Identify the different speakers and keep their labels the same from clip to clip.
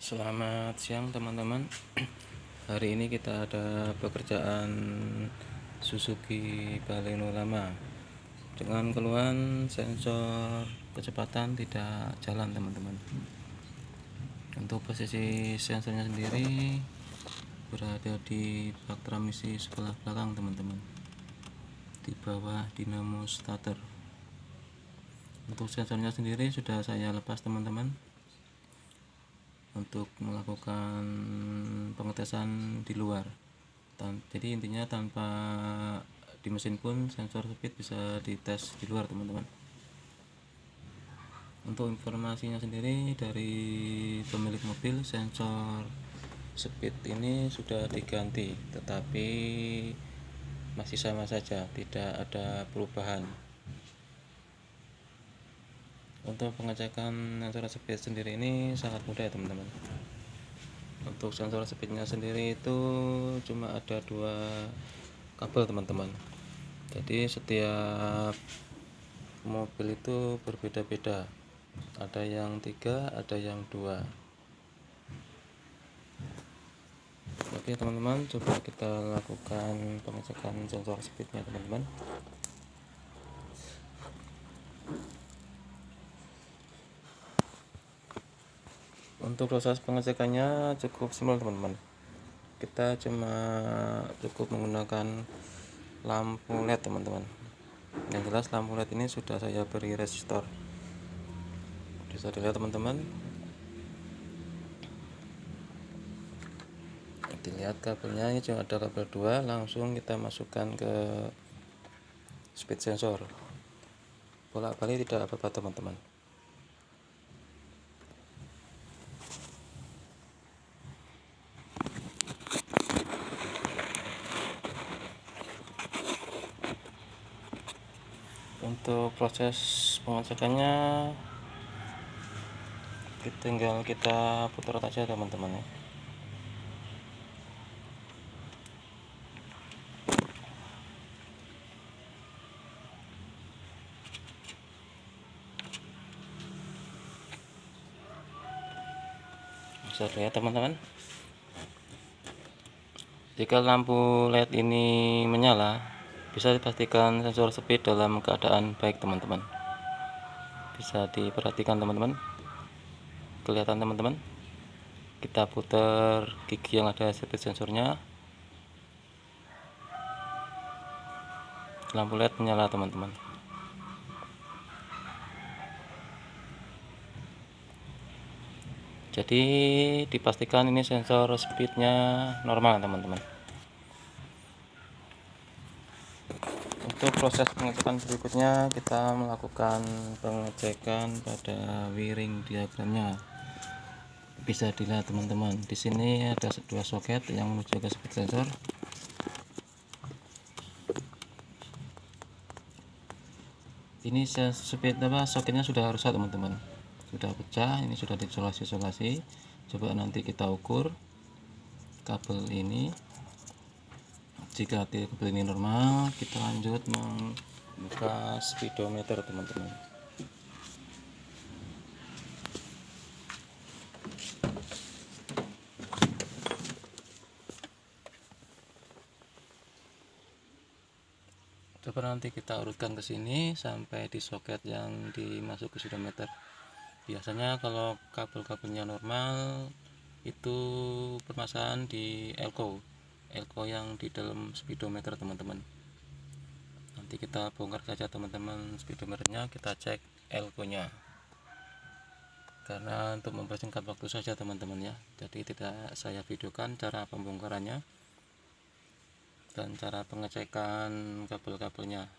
Speaker 1: Selamat siang teman-teman. Hari ini kita ada pekerjaan Suzuki Baleno lama dengan keluhan sensor kecepatan tidak jalan teman-teman. Untuk posisi sensornya sendiri berada di bak transmisi sebelah belakang teman-teman, di bawah dinamo starter. Untuk sensornya sendiri sudah saya lepas teman-teman, untuk melakukan pengetesan di luar. Jadi intinya tanpa di mesin pun sensor speed bisa dites di luar teman-teman. Untuk informasinya sendiri dari pemilik mobil, sensor speed ini sudah diganti, tetapi masih sama saja, tidak ada perubahan. Untuk pengecekan sensor speed sendiri ini sangat mudah ya teman-teman. Untuk sensor speednya sendiri itu cuma ada 2 kabel teman-teman. Jadi setiap mobil itu berbeda-beda, ada yang 3, ada yang 2. Oke teman-teman, coba kita lakukan pengecekan sensor speednya teman-teman. Untuk proses pengecekannya cukup simpel teman-teman. Kita cukup menggunakan lampu LED teman-teman. Yang jelas lampu LED ini sudah saya beri resistor, bisa dilihat teman-teman. Dilihat kabelnya, ini cuma ada kabel 2, langsung kita masukkan ke speed sensor, bolak-balik tidak apa-apa teman-teman. Untuk proses pengecekannya tinggal kita putar aja teman-teman ya. Bisa lihat teman-teman, jika lampu LED ini menyala, bisa dipastikan sensor speed dalam keadaan baik teman-teman. Bisa diperhatikan teman-teman, kelihatan teman-teman. Kita putar gigi yang ada speed sensornya, lampu LED menyala teman-teman. Jadi dipastikan ini sensor speednya normal teman-teman. Untuk proses pengecekan berikutnya, kita melakukan pengecekan pada wiring diagramnya. Bisa dilihat teman-teman, di sini ada 2 soket yang menuju ke speed sensor. Ini soketnya sudah rusak teman-teman, sudah pecah, ini sudah diisolasi. Coba nanti kita ukur kabel ini. Jika kabel ini normal, kita lanjut membuka speedometer teman-teman. Coba nanti kita urutkan ke sini sampai di soket yang dimasuk ke speedometer. Biasanya kalau kabel-kabelnya normal itu permasalahan di elko yang di dalam speedometer teman-teman. Nanti kita bongkar saja teman-teman speedometernya, kita cek elko nya, karena untuk mempersingkat waktu saja teman-teman ya. Jadi tidak saya videokan cara pembongkarannya dan cara pengecekan kabel-kabelnya.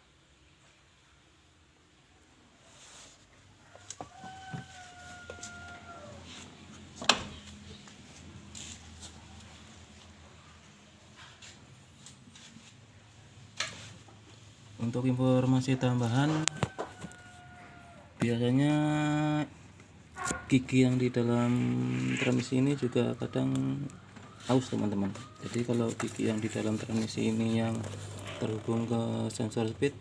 Speaker 1: Untuk informasi tambahan, biasanya gigi yang di dalam transmisi ini juga kadang aus teman-teman. Jadi kalau gigi yang di dalam transmisi ini yang terhubung ke sensor speed,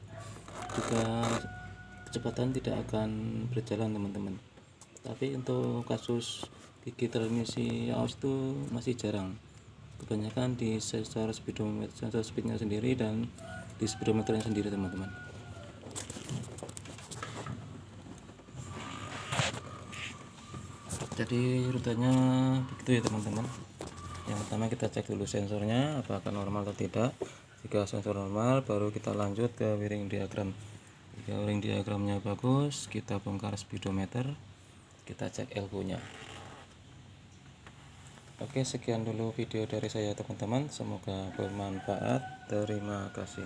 Speaker 1: juga kecepatan tidak akan berjalan teman-teman. Tapi untuk kasus gigi transmisi AOS itu masih jarang, kebanyakan di sensor speedometer, sensor speednya sendiri dan di speedometernya sendiri teman-teman. Jadi rutenya begitu ya teman-teman. Yang pertama kita cek dulu sensornya apakah normal atau tidak. Jika sensor normal, baru kita lanjut ke wiring diagram. Jika wiring diagramnya bagus, kita bongkar speedometer, kita cek elko nya. Oke, sekian dulu video dari saya teman-teman, semoga bermanfaat. Terima kasih.